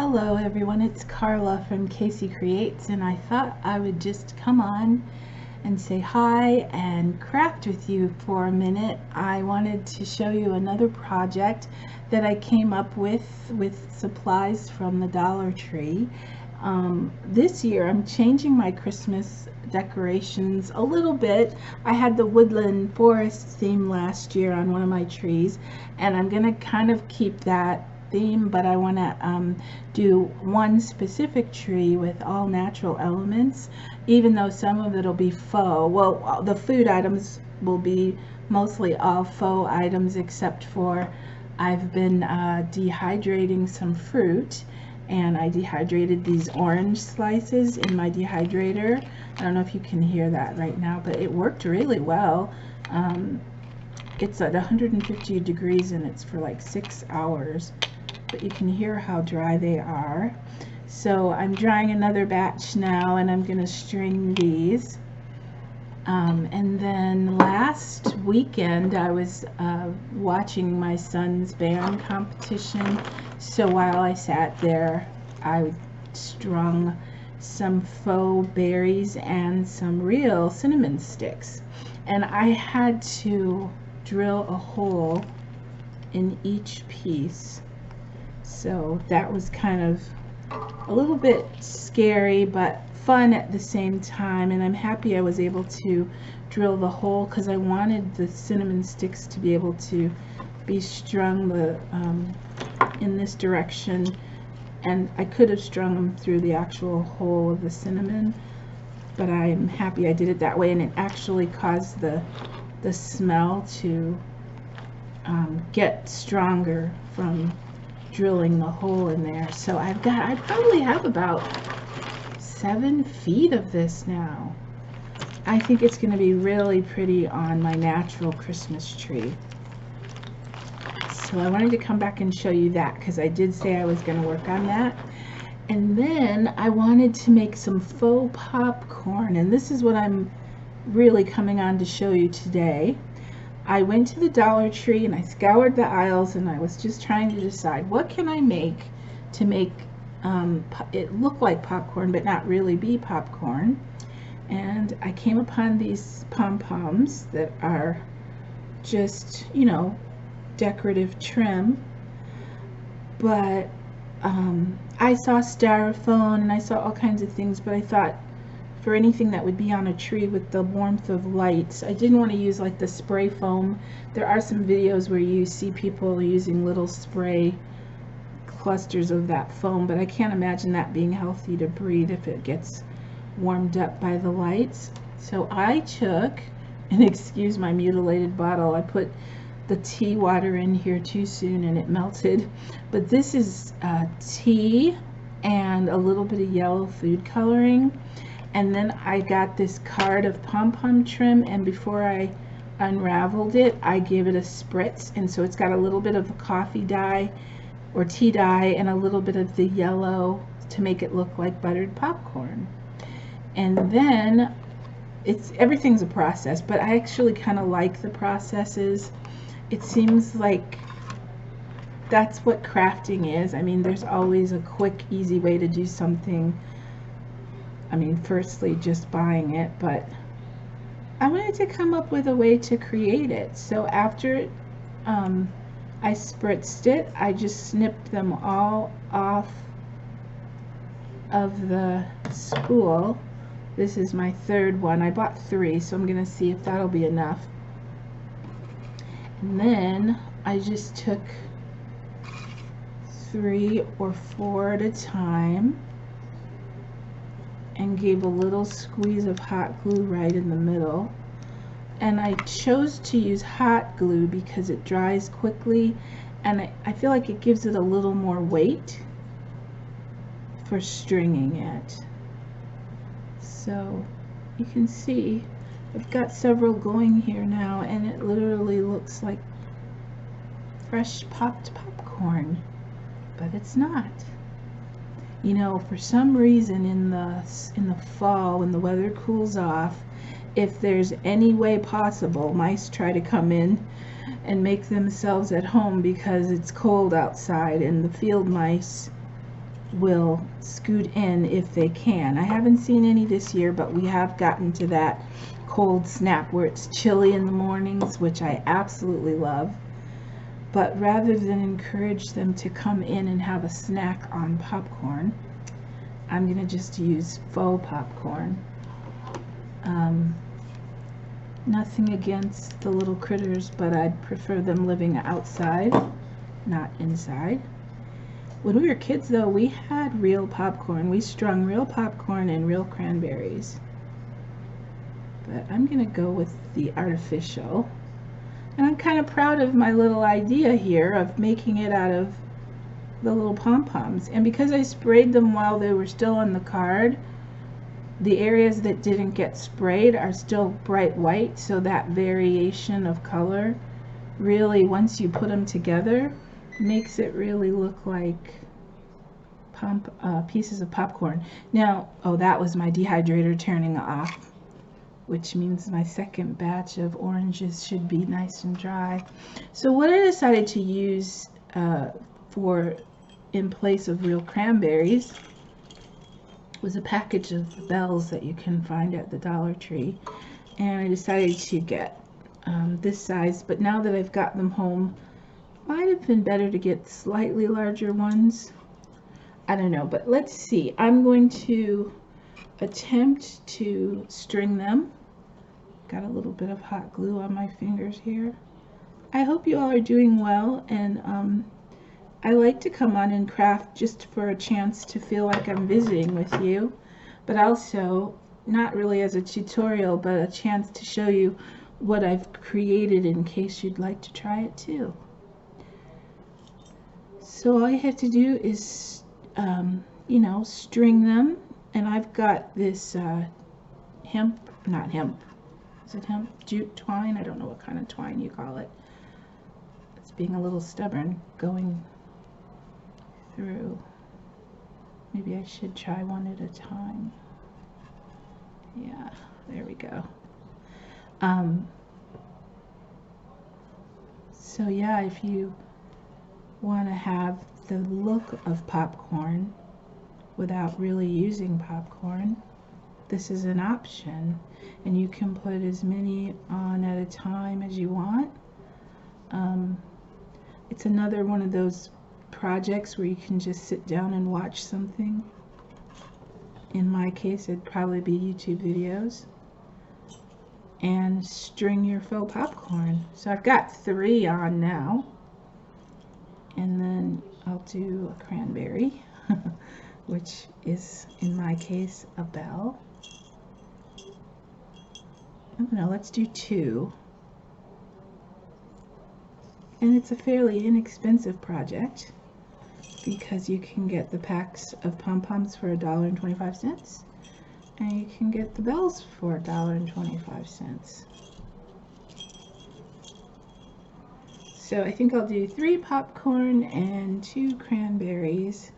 Hello everyone, it's Carla from Casey Creates, and I thought I would just come on and say hi and craft with you for a minute. I wanted to show you another project that I came up with supplies from the Dollar Tree. This year I'm changing my Christmas decorations a little bit. I had the woodland forest theme last year on one of my trees, and I'm gonna kind of keep that theme, but I want to do one specific tree with all natural elements, even though some of it will be faux. Well, the food items will be mostly all faux items, except for I've been dehydrating some fruit, and I dehydrated these orange slices in my dehydrator. I don't know if you can hear that right now, but it worked really well. It's at 150 degrees and it's for like 6 hours, but you can hear how dry they are. So I'm drying another batch now, and I'm going to string these. And then last weekend I was watching my son's band competition, so while I sat there I strung some faux berries and some real cinnamon sticks, and I had to drill a hole in each piece. So that was kind of a little bit scary but fun at the same time, and I'm happy I was able to drill the hole because I wanted the cinnamon sticks to be able to be strung in this direction, and I could have strung them through the actual hole of the cinnamon, but I'm happy I did it that way, and it actually caused the smell to get stronger from drilling the hole in there. So I probably have about 7 feet of this now. I think it's going to be really pretty on my natural Christmas tree. So I wanted to come back and show you that because I did say I was going to work on that. And then I wanted to make some faux popcorn, and this is what I'm really coming on to show you today. I went to the Dollar Tree and I scoured the aisles, and I was just trying to decide what can I make to make it look like popcorn but not really be popcorn. And I came upon these pom-poms that are just, you know, decorative trim, but I saw styrofoam and I saw all kinds of things, but I thought for anything that would be on a tree with the warmth of lights, I didn't want to use like the spray foam. There are some videos where you see people using little spray clusters of that foam, but I can't imagine that being healthy to breathe if it gets warmed up by the lights. So I took, and excuse my mutilated bottle, I put the tea water in here too soon and it melted, but this is tea and a little bit of yellow food coloring. And then I got this card of pom-pom trim, and before I unraveled it, I gave it a spritz, and so it's got a little bit of the coffee dye or tea dye and a little bit of the yellow to make it look like buttered popcorn. And then everything's a process, but I actually kind of like the processes. It seems like that's what crafting is. I mean, there's always a quick, easy way to do something. I mean, firstly, just buying it, but I wanted to come up with a way to create it. So after I spritzed it, I just snipped them all off of the spool. This is my third one. I bought 3, so I'm going to see if that'll be enough. And then I just took 3 or 4 at a time and gave a little squeeze of hot glue right in the middle. And I chose to use hot glue because it dries quickly, and I feel like it gives it a little more weight for stringing it. So you can see I've got several going here now, and it literally looks like fresh popped popcorn, but it's not. You know, for some reason in the fall, when the weather cools off, if there's any way possible, mice try to come in and make themselves at home because it's cold outside, and the field mice will scoot in if they can. I haven't seen any this year, but we have gotten to that cold snap where it's chilly in the mornings, which I absolutely love. But rather than encourage them to come in and have a snack on popcorn, I'm going to just use faux popcorn. Nothing against the little critters, but I'd prefer them living outside, not inside. When we were kids, though, we had real popcorn. We strung real popcorn and real cranberries. But I'm going to go with the artificial. And I'm kind of proud of my little idea here of making it out of the little pom-poms. And because I sprayed them while they were still on the card, the areas that didn't get sprayed are still bright white, so that variation of color really, once you put them together, makes it really look like pieces of popcorn. Now, oh, that was my dehydrator turning off, which means my second batch of oranges should be nice and dry. So what I decided to use in place of real cranberries was a package of bells that you can find at the Dollar Tree, and I decided to get this size, but now that I've got them home, might have been better to get slightly larger ones. I don't know, but let's see. I'm going to attempt to string them. Got a little bit of hot glue on my fingers here. I hope you all are doing well, and I like to come on and craft just for a chance to feel like I'm visiting with you, but also not really as a tutorial, but a chance to show you what I've created in case you'd like to try it too. So all you have to do is, you know, string them, and I've got this not hemp, is it hemp? Jute twine? I don't know what kind of twine you call it. It's being a little stubborn going through. Maybe I should try one at a time. Yeah, there we go. So yeah, if you want to have the look of popcorn without really using popcorn, this is an option, and you can put as many on at a time as you want. It's another one of those projects where you can just sit down and watch something. In my case, it'd probably be YouTube videos, and string your faux popcorn. So I've got 3 on now, and then I'll do a cranberry, which is in my case a bell. I don't know, let's do 2. And it's a fairly inexpensive project because you can get the packs of pom-poms for $1.25, and you can get the bells for $1.25. So I think I'll do 3 popcorn and 2 cranberries,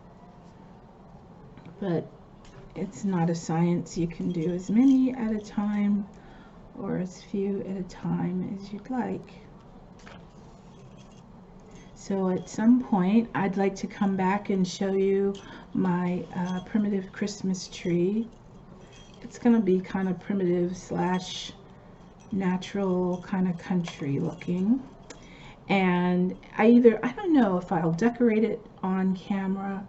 but it's not a science. You can do as many at a time or as few at a time as you'd like. So at some point I'd like to come back and show you my primitive Christmas tree. It's going to be kind of primitive slash natural, kind of country looking. And I don't know if I'll decorate it on camera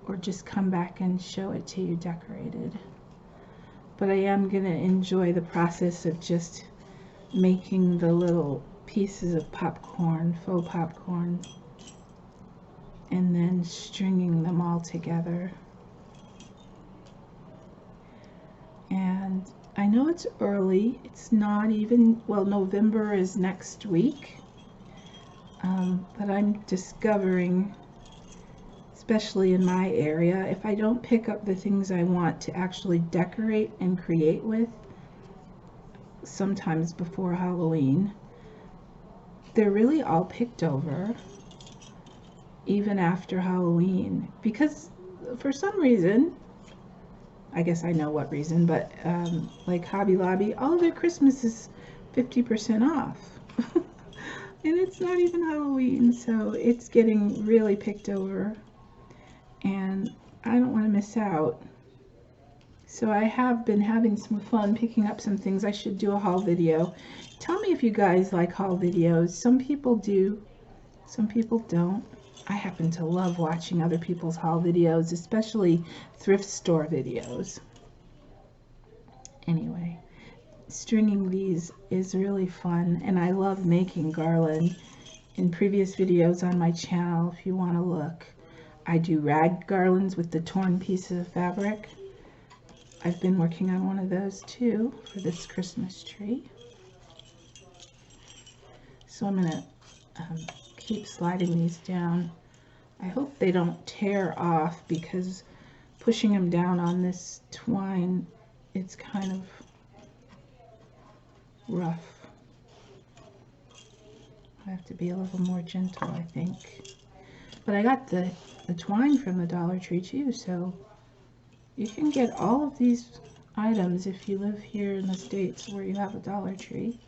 or just come back and show it to you decorated. But I am going to enjoy the process of just making the little pieces of popcorn, faux popcorn, and then stringing them all together. And I know it's early, it's not even, well, November is next week, but I'm discovering, especially in my area, if I don't pick up the things I want to actually decorate and create with, sometimes before Halloween, they're really all picked over even after Halloween, because for some reason, I guess I know what reason, but like Hobby Lobby, all of their Christmas is 50% off. And it's not even Halloween, so it's getting really picked over. And I don't want to miss out. So I have been having some fun picking up some things. I should do a haul video. Tell me if you guys like haul videos. Some people do, some people don't. I happen to love watching other people's haul videos, especially thrift store videos. Anyway, stringing these is really fun, and I love making garland. In previous videos on my channel, if you want to look, I do rag garlands with the torn pieces of fabric. I've been working on one of those too for this Christmas tree. So I'm going to keep sliding these down. I hope they don't tear off, because pushing them down on this twine, it's kind of rough. I have to be a little more gentle, I think. But I got the twine from the Dollar Tree too, so you can get all of these items if you live here in the States where you have a Dollar Tree.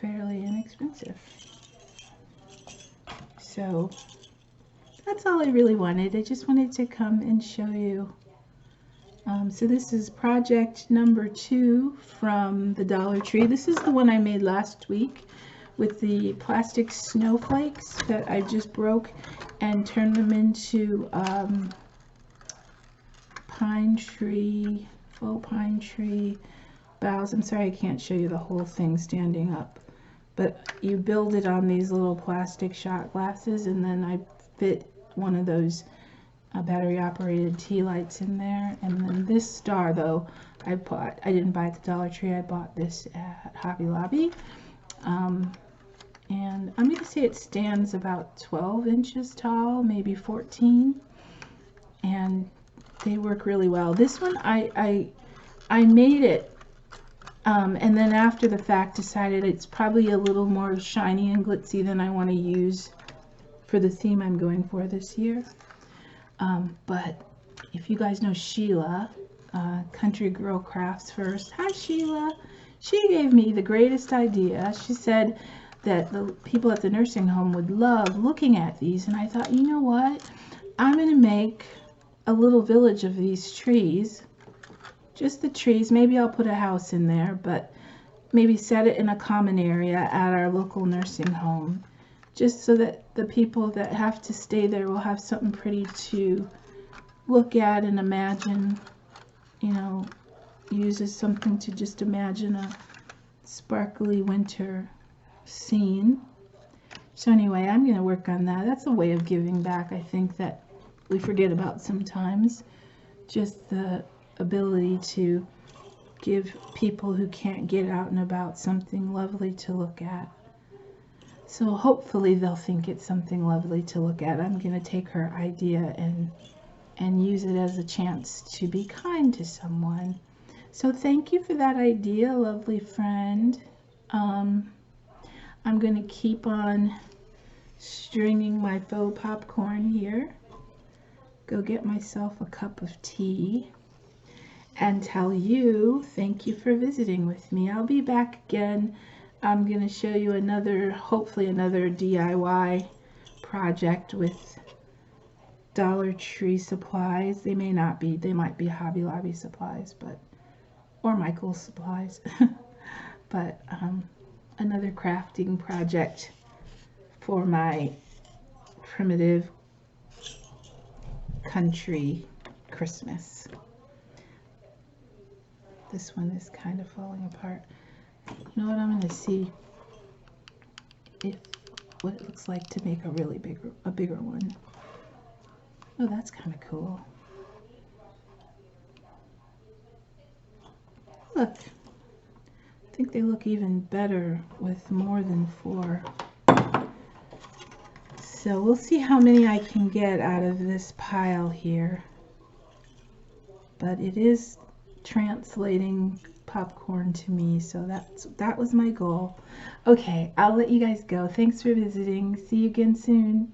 Fairly inexpensive. So that's all I really wanted. I just wanted to come and show you. So this is project number 2 from the Dollar Tree. This is the one I made last week with the plastic snowflakes that I just broke and turned them into pine tree, faux pine tree boughs. I'm sorry I can't show you the whole thing standing up, but you build it on these little plastic shot glasses, and then I fit one of those battery operated tea lights in there. And then this star, though, I didn't buy at the Dollar Tree, I bought this at Hobby Lobby. And I'm going to say it stands about 12 inches tall, maybe 14, and they work really well. This one I made it and then after the fact decided it's probably a little more shiny and glitzy than I want to use for the theme I'm going for this year. But if you guys know Sheila, Country Girl Crafts First, hi Sheila, she gave me the greatest idea. She said that the people at the nursing home would love looking at these, and I thought, you know what, I'm going to make a little village of these trees, just the trees. Maybe I'll put a house in there, but maybe set it in a common area at our local nursing home, just so that the people that have to stay there will have something pretty to look at and imagine, you know, use as something to just imagine a sparkly winter scene. So anyway, I'm going to work on that. That's a way of giving back, I think, that we forget about sometimes. Just the ability to give people who can't get out and about something lovely to look at. So hopefully they'll think it's something lovely to look at. I'm going to take her idea and use it as a chance to be kind to someone. So thank you for that idea, lovely friend. I'm going to keep on stringing my faux popcorn here. Go get myself a cup of tea and tell you thank you for visiting with me. I'll be back again. I'm going to show you another, hopefully another DIY project with Dollar Tree supplies. They may not be, they might be Hobby Lobby supplies, but, or Michael's supplies. But another crafting project for my primitive country Christmas. This one is kind of falling apart. You know what, I'm going to see what it looks like to make a really bigger one. Oh, that's kind of cool. Look, I think they look even better with more than 4. So we'll see how many I can get out of this pile here. But it is translating popcorn to me, so that was my goal. Okay, I'll let you guys go. Thanks for visiting. See you again soon.